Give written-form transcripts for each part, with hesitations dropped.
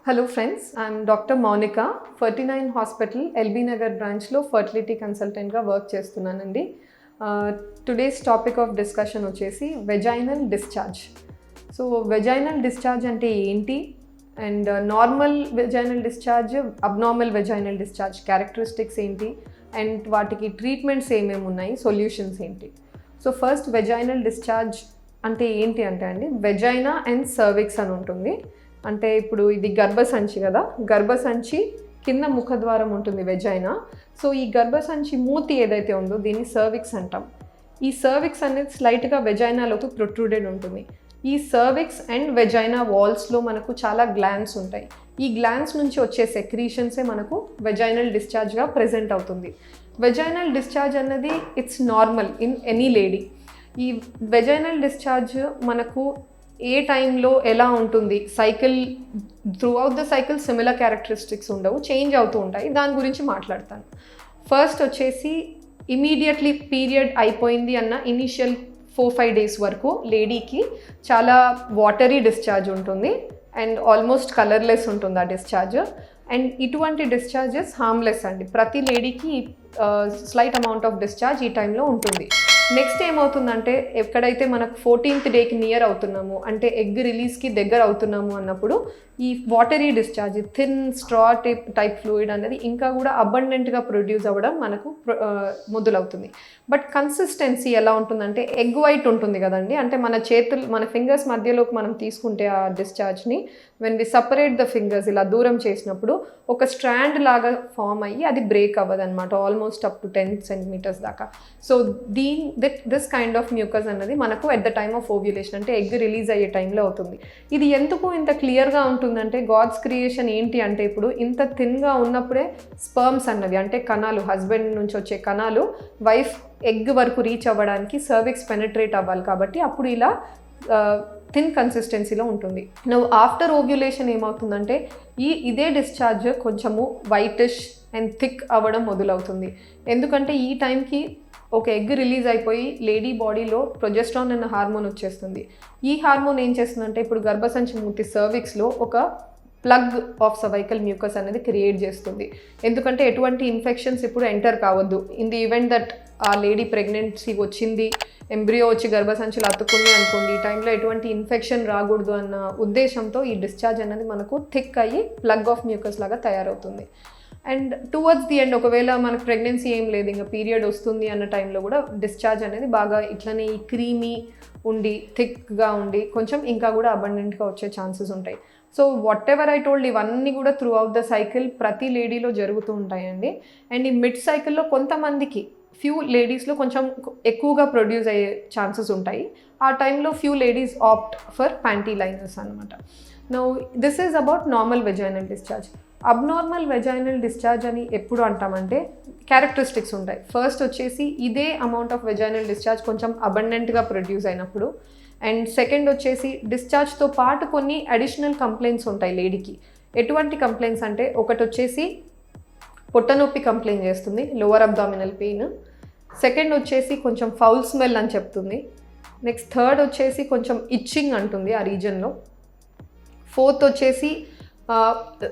Hello friends, I'm Dr. Monica, 49 Hospital, LB Nagar branchలో fertility కన్సల్టెంట్గా work చేస్తున్నానండి. Today's topic of discussion వచ్చేసి vaginal discharge. So vaginal discharge అంటే ఏంటి, and normal vaginal discharge, abnormal vaginal discharge characteristics ఏంటి, and వాటికి treatments ఏమేమి ఉన్నాయి, సొల్యూషన్స్ ఏంటి. సో ఫస్ట్ వెజైనల్ డిశ్చార్జ్ అంటే ఏంటి అంటే అండి, వెజైనా అండ్ సర్విక్స్ అని ఉంటుంది. అంటే ఇప్పుడు ఇది గర్భసంచి కదా, గర్భసంచి కింద ముఖద్వారం ఉంటుంది వెజైనా. సో ఈ గర్భసంచి మూతి ఏదైతే ఉందో దీన్ని సర్విక్స్ అంటాం. ఈ సర్విక్స్ అనేది స్లైట్గా వెజైనాలోకి ప్రొట్రూడెడ్ ఉంటుంది. ఈ సర్విక్స్ అండ్ వెజైనా వాల్స్లో మనకు చాలా గ్లాండ్స్ ఉంటాయి. ఈ గ్లాండ్స్ నుంచి వచ్చే సెక్రీషన్సే మనకు వెజైనల్ డిశ్చార్జ్గా ప్రెజెంట్ అవుతుంది. వెజైనల్ డిశ్చార్జ్ అన్నది it's normal in any lady. ఈ వెజైనల్ డిశ్చార్జ్ మనకు ఏ టైంలో ఎలా ఉంటుంది, cycle throughout the cycle similar characteristics ఉండవు, చేంజ్ అవుతూ ఉంటాయి. దాని గురించి మాట్లాడతాను. ఫస్ట్ వచ్చేసి ఇమీడియట్లీ పీరియడ్ అయిపోయింది అన్న ఇనీషియల్ 4-5 డేస్ వరకు లేడీకి చాలా వాటరీ డిశ్చార్జ్ ఉంటుంది అండ్ ఆల్మోస్ట్ కలర్లెస్ ఉంటుంది ఆ డిశ్చార్జ్. అండ్ ఇటువంటి డిశ్చార్జెస్ హార్మ్లెస్ అండి. ప్రతి లేడీకి స్లైట్ అమౌంట్ ఆఫ్ డిశ్చార్జ్ ఈ టైంలో ఉంటుంది. నెక్స్ట్ ఏమవుతుందంటే, ఎక్కడైతే మనకు 14th డేకి నియర్ అవుతున్నాము, అంటే ఎగ్ రిలీజ్కి దగ్గర అవుతున్నాము అన్నప్పుడు ఈ watery discharge, thin straw type fluid అనేది ఇంకా కూడా అబండెంట్గా ప్రొడ్యూస్ అవ్వడం మనకు మొదలవుతుంది. బట్ కన్సిస్టెన్సీ ఎలా ఉంటుందంటే, ఎగ్ వైట్ ఉంటుంది కదండి, అంటే మన చేతులు మన ఫింగర్స్ మధ్యలోకి మనం తీసుకుంటే ఆ డిశ్చార్జ్ని when we separate the fingers ఇలా దూరం చేసినప్పుడు ఒక స్ట్రాండ్ లాగా ఫామ్ అయ్యి అది బ్రేక్ అవ్వదు అనమాట, ఆల్మోస్ట్ అప్ టు 10 centimeters దాకా. So this kind of mucus అన్నది మనకు at the time of ovulation, అంటే ఎగ్ రిలీజ్ అయ్యే టైంలో అవుతుంది. ఇది ఎందుకు ఇంత క్లియర్గా ఉంటుందంటే, గాడ్స్ క్రియేషన్ ఏంటి అంటే, ఇప్పుడు ఇంత థిన్గా ఉన్నప్పుడే స్పర్మ్స్ అన్నవి, అంటే కణాలు, హస్బెండ్ నుంచి వచ్చే కణాలు వైఫ్ ఎగ్ వరకు రీచ్ అవ్వడానికి సర్విక్స్ పెనట్రేట్ అవ్వాలి. కాబట్టి అప్పుడు ఇలా థిన్ కన్సిస్టెన్సీలో ఉంటుంది. నువ్వు ఆఫ్టర్ ఓవ్యులేషన్ ఏమవుతుందంటే, ఇదే డిశ్చార్జ్ కొంచెము వైటిష్ అండ్ థిక్ అవ్వడం మొదలవుతుంది. ఎందుకంటే ఈ టైంకి ఒక ఎగ్ రిలీజ్ అయిపోయి లేడీ బాడీలో ప్రొజెస్ట్రాన్ అన్న హార్మోన్ వచ్చేస్తుంది. ఈ హార్మోన్ ఏం చేస్తుందంటే, ఇప్పుడు గర్భసంచి మూర్తి సర్విక్స్లో ఒక ప్లగ్ ఆఫ్ సర్వైకల్ మ్యూకస్ అనేది క్రియేట్ చేస్తుంది. ఎందుకంటే ఎటువంటి ఇన్ఫెక్షన్స్ ఇప్పుడు ఎంటర్ కావద్దు. ఇన్ ది ఈవెంట్ దట్ ఆ లేడీ ప్రెగ్నెన్సీ వచ్చింది, ఎంబ్రియో వచ్చి గర్భసంచులు అతుక్కుంది అనుకోండి, ఈ టైంలో ఎటువంటి ఇన్ఫెక్షన్ రాకూడదు అన్న ఉద్దేశంతో ఈ డిశ్చార్జ్ అనేది మనకు థిక్ అయ్యి ప్లగ్ ఆఫ్ మ్యూకస్ లాగా తయారవుతుంది. అండ్ టువర్డ్స్ ది ఎండ్, ఒకవేళ మనకు ప్రెగ్నెన్సీ ఏం లేదు, ఇంకా పీరియడ్ వస్తుంది అన్న టైంలో కూడా డిశ్చార్జ్ అనేది బాగా ఇట్లనే ఈ క్రీమీ ఉండి థిక్గా ఉండి కొంచెం ఇంకా కూడా అబండెంట్గా వచ్చే ఛాన్సెస్ ఉంటాయి. So what ever I told, ఇవన్నీ కూడా త్రూ అవుట్ ద సైకిల్ ప్రతి లేడీలో జరుగుతూ ఉంటాయండి. అండ్ ఈ మిడ్ సైకిల్లో కొంతమందికి, ఫ్యూ లేడీస్లో కొంచెం ఎక్కువగా ప్రొడ్యూస్ అయ్యే ఛాన్సెస్ ఉంటాయి. ఆ టైంలో few ladies opt for panty liners అనమాట. Now this is about normal vaginal discharge. Abnormal vaginal discharge అని ఎప్పుడు అంటామంటే, క్యారెక్టరిస్టిక్స్ ఉంటాయి. ఫస్ట్ వచ్చేసి ఇదే అమౌంట్ ఆఫ్ వెజైనల్ డిశ్చార్జ్ కొంచెం అబండెంట్గా ప్రొడ్యూస్ అయినప్పుడు. అండ్ సెకండ్ వచ్చేసి డిశ్చార్జ్తో పాటు కొన్ని అడిషనల్ కంప్లైంట్స్ ఉంటాయి లేడీకి. ఎటువంటి కంప్లైంట్స్ అంటే, ఒకటి వచ్చేసి పొట్ట నొప్పి కంప్లైంట్ చేస్తుంది, లోవర్ అబ్డామినల్ పెయిన్. సెకండ్ వచ్చేసి కొంచెం ఫౌల్ స్మెల్ అని చెప్తుంది. నెక్స్ట్ థర్డ్ వచ్చేసి కొంచెం ఇచ్చింగ్ అంటుంది ఆ రీజన్లో. ఫోర్త్ వచ్చేసి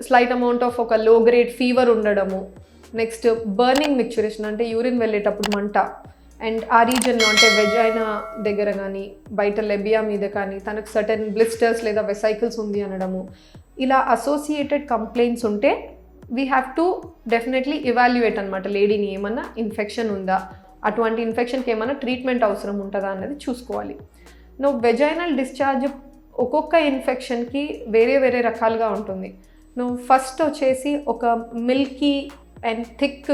స్లైట్ అమౌంట్ ఆఫ్ ఒక లో గ్రేడ్ ఫీవర్ ఉండడము. నెక్స్ట్ బర్నింగ్ మిక్చురేషన్, అంటే యూరిన్ వెళ్ళేటప్పుడు మంట. అండ్ ఆ రీజన్లో, అంటే వెజైనా దగ్గర కానీ బయట లెబియా మీద కానీ తనకు సర్టెన్ బ్లిస్టర్స్ లేదా వెసైకిల్స్ ఉంది అనడము. ఇలా అసోసియేటెడ్ కంప్లైంట్స్ ఉంటే we have to definitely evaluate అనమాట, లేడీని ఏమన్నా ఇన్ఫెక్షన్ ఉందా, అటువంటి ఇన్ఫెక్షన్కి ఏమైనా ట్రీట్మెంట్ అవసరం ఉంటుందా అన్నది చూసుకోవాలి. నువ్వు వెజైనల్ డిశ్చార్జ్ ఒక్కొక్క ఇన్ఫెక్షన్కి వేరే వేరే రకాలుగా ఉంటుంది. నువ్వు ఫస్ట్ వచ్చేసి ఒక milky and thick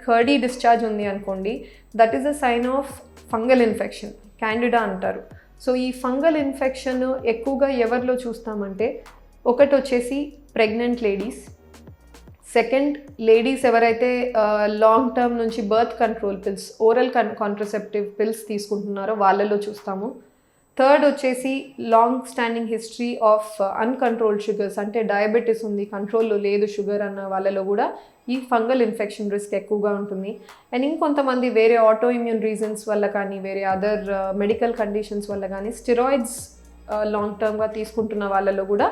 curdy discharge ఉంది అనుకోండి, that is a sign of fungal infection, candida అంటారు. సో ఈ ఫంగల్ ఇన్ఫెక్షన్ ఎక్కువగా ఎవరిలో చూస్తామంటే, ఒకటి వచ్చేసి ప్రెగ్నెంట్ లేడీస్. సెకండ్, లేడీస్ ఎవరైతే లాంగ్ టర్మ్ నుంచి birth control pills, oral contraceptive pills తీసుకుంటున్నారో వాళ్ళలో చూస్తాము. థర్డ్ వచ్చేసి long standing history of uncontrolled sugars, అంటే డయాబెటీస్ ఉంది, కంట్రోల్లో లేదు షుగర్ అన్న వాళ్ళలో కూడా ఈ ఫంగల్ ఇన్ఫెక్షన్ రిస్క్ ఎక్కువగా ఉంటుంది. అండ్ ఇంకొంతమంది వేరే ఆటో ఇమ్యూన్ రీజన్స్ వల్ల కానీ, వేరే అదర్ మెడికల్ కండిషన్స్ వల్ల కానీ, స్టెరాయిడ్స్ లాంగ్ టర్మ్గా తీసుకుంటున్న వాళ్ళలో కూడా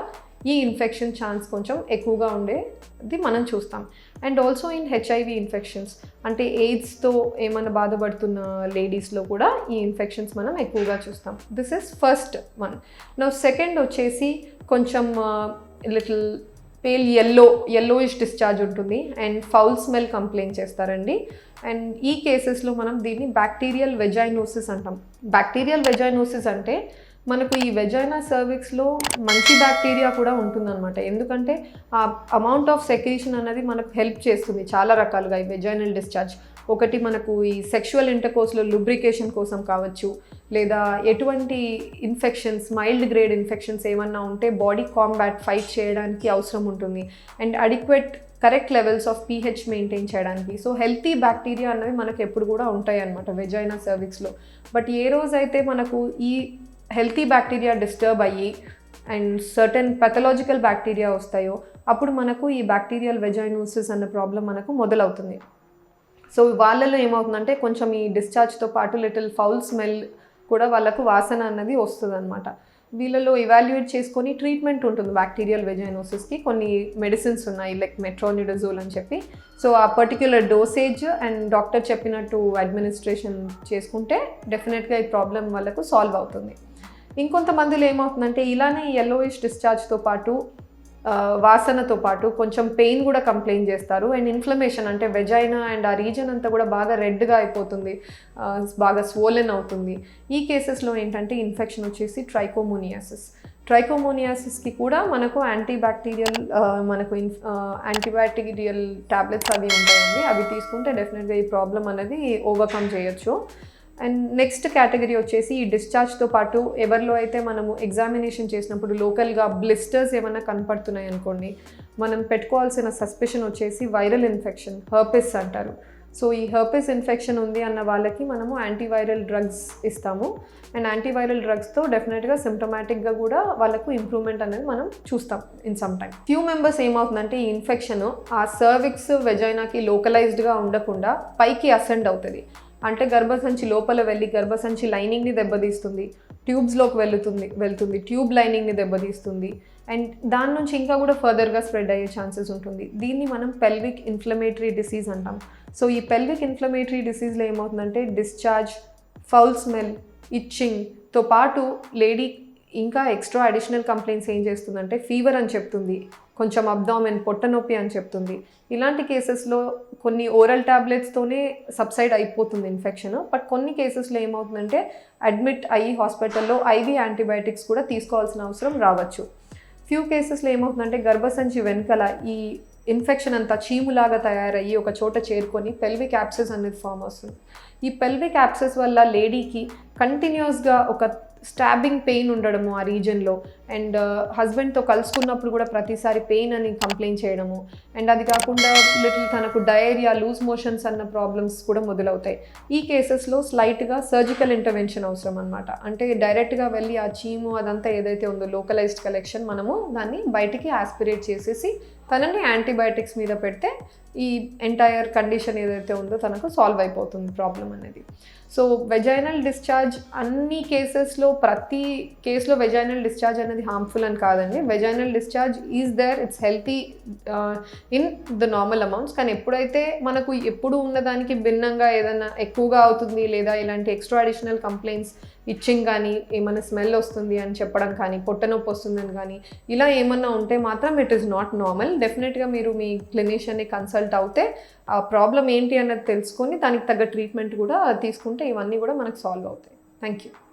ఈ ఇన్ఫెక్షన్ ఛాన్స్ కొంచెం ఎక్కువగా ఉండేది మనం చూస్తాం. And also in HIV infections, అంటే ఎయిడ్స్తో ఏమైనా బాధపడుతున్న లేడీస్లో కూడా ఈ ఇన్ఫెక్షన్స్ మనం ఎక్కువగా చూస్తాం. This is first one. Now second వచ్చేసి కొంచెం లిటిల్ పేల్ yellowish డిశ్చార్జ్ ఉంటుంది అండ్ ఫౌల్ స్మెల్ కంప్లైంట్ చేస్తారండి. అండ్ ఈ కేసెస్లో మనం దీన్ని బ్యాక్టీరియల్ వెజైనోసిస్ అంటాం. బ్యాక్టీరియల్ వెజైనోసిస్ అంటే మనకు ఈ వెజైనా సర్విక్స్లో మంచి బ్యాక్టీరియా కూడా ఉంటుందన్నమాట. ఎందుకంటే ఆ అమౌంట్ ఆఫ్ సెక్రీషన్ అనేది మనకు హెల్ప్ చేస్తుంది చాలా రకాలుగా ఈ వెజైనల్ డిశ్చార్జ్. ఒకటి మనకు ఈ సెక్షువల్ ఇంటర్కోర్స్లో లూబ్రికేషన్ కోసం కావచ్చు, లేదా ఎటువంటి ఇన్ఫెక్షన్స్ మైల్డ్ గ్రేడ్ ఇన్ఫెక్షన్స్ ఏమన్నా ఉంటే బాడీ కాంబాట్ ఫైట్ చేయడానికి అవసరం ఉంటుంది. And adequate correct levels of pH maintain చేయడానికి. సో హెల్తీ బ్యాక్టీరియా అన్నవి మనకు ఎప్పుడు కూడా ఉంటాయి అన్నమాట వెజైనా సర్విక్స్లో. బట్ ఏ రోజైతే మనకు ఈ హెల్తీ బ్యాక్టీరియా డిస్టర్బ్ అయ్యి అండ్ సర్టెన్ పెథలాజికల్ బ్యాక్టీరియా వస్తాయో అప్పుడు మనకు ఈ బ్యాక్టీరియల్ వెజైనోసిస్ అన్న ప్రాబ్లం మనకు మొదలవుతుంది. సో వాళ్ళలో ఏమవుతుందంటే కొంచెం ఈ డిశ్చార్జ్తో పాటు లిటిల్ ఫౌల్ స్మెల్ కూడా వాళ్ళకు వాసన అన్నది వస్తుంది అనమాట. వీళ్ళలో ఇవాల్యుయేట్ చేసుకొని ట్రీట్మెంట్ ఉంటుంది బ్యాక్టీరియల్ వెజైనోసిస్కి. కొన్ని మెడిసిన్స్ ఉన్నాయి లైక్ మెట్రోనిడజోల్ అని చెప్పి. సో ఆ పర్టిక్యులర్ డోసేజ్ అండ్ డాక్టర్ చెప్పినట్టు అడ్మినిస్ట్రేషన్ చేసుకుంటే డెఫినెట్గా ఈ ప్రాబ్లం వాళ్ళకు సాల్వ్ అవుతుంది. ఇంకొంతమందిలో ఏమవుతుందంటే ఇలానే yellowish డిశ్చార్జ్తో పాటు వాసనతో పాటు కొంచెం పెయిన్ కూడా కంప్లైంట్ చేస్తారు. అండ్ ఇన్ఫ్లమేషన్, అంటే వెజైనా అండ్ ఆ రీజన్ అంతా కూడా బాగా రెడ్గా అయిపోతుంది, బాగా స్వోలెన్ అవుతుంది. ఈ కేసెస్లో ఏంటంటే ఇన్ఫెక్షన్ వచ్చేసి ట్రైకోమోనియాసిస్కి కూడా మనకు యాంటీబయాటిరియల్ టాబ్లెట్స్ అవి ఉంటాయండి. అవి తీసుకుంటే డెఫినెట్గా ఈ ప్రాబ్లం అనేది ఓవర్కమ్ చేయొచ్చు. అండ్ నెక్స్ట్ కేటగిరీ వచ్చేసి ఈ డిశ్చార్జ్తో పాటు ఎవరిలో అయితే మనము ఎగ్జామినేషన్ చేసినప్పుడు లోకల్గా బ్లిస్టర్స్ ఏమైనా కనపడుతున్నాయి అనుకోండి, మనం పెట్టుకోవాల్సిన సస్పెషన్ వచ్చేసి వైరల్ ఇన్ఫెక్షన్, హెర్పెస్ అంటారు. సో ఈ హెర్పెస్ ఇన్ఫెక్షన్ ఉంది అన్న వాళ్ళకి మనము యాంటీవైరల్ డ్రగ్స్ ఇస్తాము. అండ్ యాంటీవైరల్ డ్రగ్స్తో డెఫినెట్గా సిమ్టమాటిక్గా కూడా వాళ్ళకు ఇంప్రూవ్మెంట్ అనేది మనం చూస్తాం in some time. Few members ఏమవుతుందంటే ఈ ఇన్ఫెక్షన్ ఆ సర్విక్స్ వెజైనాకి లోకలైజ్డ్గా ఉండకుండా పైకి అసెండ్ అవుతుంది. అంటే గర్భసంచి లోపల వెళ్ళి గర్భసంచి లైనింగ్ని దెబ్బతీస్తుంది, ట్యూబ్స్లోకి వెళ్తుంది, ట్యూబ్ లైనింగ్ని దెబ్బతీస్తుంది. అండ్ దాని నుంచి ఇంకా కూడా ఫర్దర్గా స్ప్రెడ్ అయ్యే ఛాన్సెస్ ఉంటుంది. దీన్ని మనం పెల్విక్ ఇన్ఫ్లమేటరీ డిసీజ్ అంటాం. సో ఈ పెల్విక్ ఇన్ఫ్లమేటరీ డిసీజ్లో ఏమవుతుందంటే డిశ్చార్జ్, ఫౌల్ స్మెల్, ఇచ్చింగ్తో పాటు లేడీ ఇంకా ఎక్స్ట్రా అడిషనల్ కంప్లైంట్స్ ఏం చేస్తుందంటే ఫీవర్ అని చెప్తుంది, కొంచెం అబ్డామెన్ పొట్టనొప్పి అని చెప్తుంది. ఇలాంటి కేసెస్లో కొన్ని ఓరల్ ట్యాబ్లెట్స్తోనే సబ్సైడ్ అయిపోతుంది ఇన్ఫెక్షన్. బట్ కొన్ని కేసెస్లో ఏమవుతుందంటే అడ్మిట్ అయ్యి హాస్పిటల్లో IV యాంటీబయాటిక్స్ కూడా తీసుకోవాల్సిన అవసరం రావచ్చు. ఫ్యూ కేసెస్లో ఏమవుతుందంటే గర్భసంచి వెనకల ఈ ఇన్ఫెక్షన్ అంతా చీములాగా తయారయ్యి ఒక చోట చేరుకొని పెల్విక్ యాబ్సెస్ అనేది ఫామ్ వస్తుంది. ఈ పెల్విక్ యాబ్సెస్ వల్ల లేడీకి కంటిన్యూస్గా ఒక స్టాబింగ్ పెయిన్ ఉండడము ఆ రీజన్లో, అండ్ హస్బెండ్తో కలుసుకున్నప్పుడు కూడా ప్రతిసారి పెయిన్ అని కంప్లైంట్ చేయడము, అండ్ అది కాకుండా లిటిల్ తనకు డయేరియా, లూజ్ మోషన్స్ అన్న ప్రాబ్లమ్స్ కూడా మొదలవుతాయి. ఈ కేసెస్లో స్లైట్గా సర్జికల్ ఇంటర్వెన్షన్ అవసరం అనమాట. అంటే డైరెక్ట్గా వెళ్ళి ఆ చీము అదంతా ఏదైతే ఉందో లోకలైజ్డ్ కలెక్షన్ మనము దాన్ని బయటికి ఆస్పిరేట్ చేసేసి తనని యాంటీబయాటిక్స్ మీద పెడితే ఈ ఎంటైర్ కండిషన్ ఏదైతే ఉందో తనకు సాల్వ్ అయిపోతుంది ప్రాబ్లం అనేది. సో వెజైనల్ డిశ్చార్జ్ అన్ని కేసెస్లో, ప్రతి కేసులో వెజైనల్ డిశ్చార్జ్ అనేది హార్మ్ఫుల్ అని కాదండి. Vaginal discharge is there, it's healthy in the normal amounts. కానీ ఎప్పుడైతే మనకు ఎప్పుడు ఉన్నదానికి భిన్నంగా ఏదైనా ఎక్కువగా అవుతుంది, లేదా ఇలాంటి ఎక్స్ట్రా అడిషనల్ కంప్లైంట్స్, ఇచ్చింగ్ కానీ, ఏమైనా స్మెల్ వస్తుంది అని చెప్పడం కానీ, పొట్టనొప్పి వస్తుందని కానీ ఇలా ఏమన్నా ఉంటే మాత్రం ఇట్ ఈస్ నాట్ నార్మల్. డెఫినెట్గా మీరు మీ క్లినిషియన్ని కన్సల్ట్ అవుతే ఆ ప్రాబ్లం ఏంటి అన్నది తెలుసుకొని దానికి తగ్గ ట్రీట్మెంట్ కూడా తీసుకుంటే ఇవన్నీ కూడా మనకు సాల్వ్ అవుతాయి. Thank you.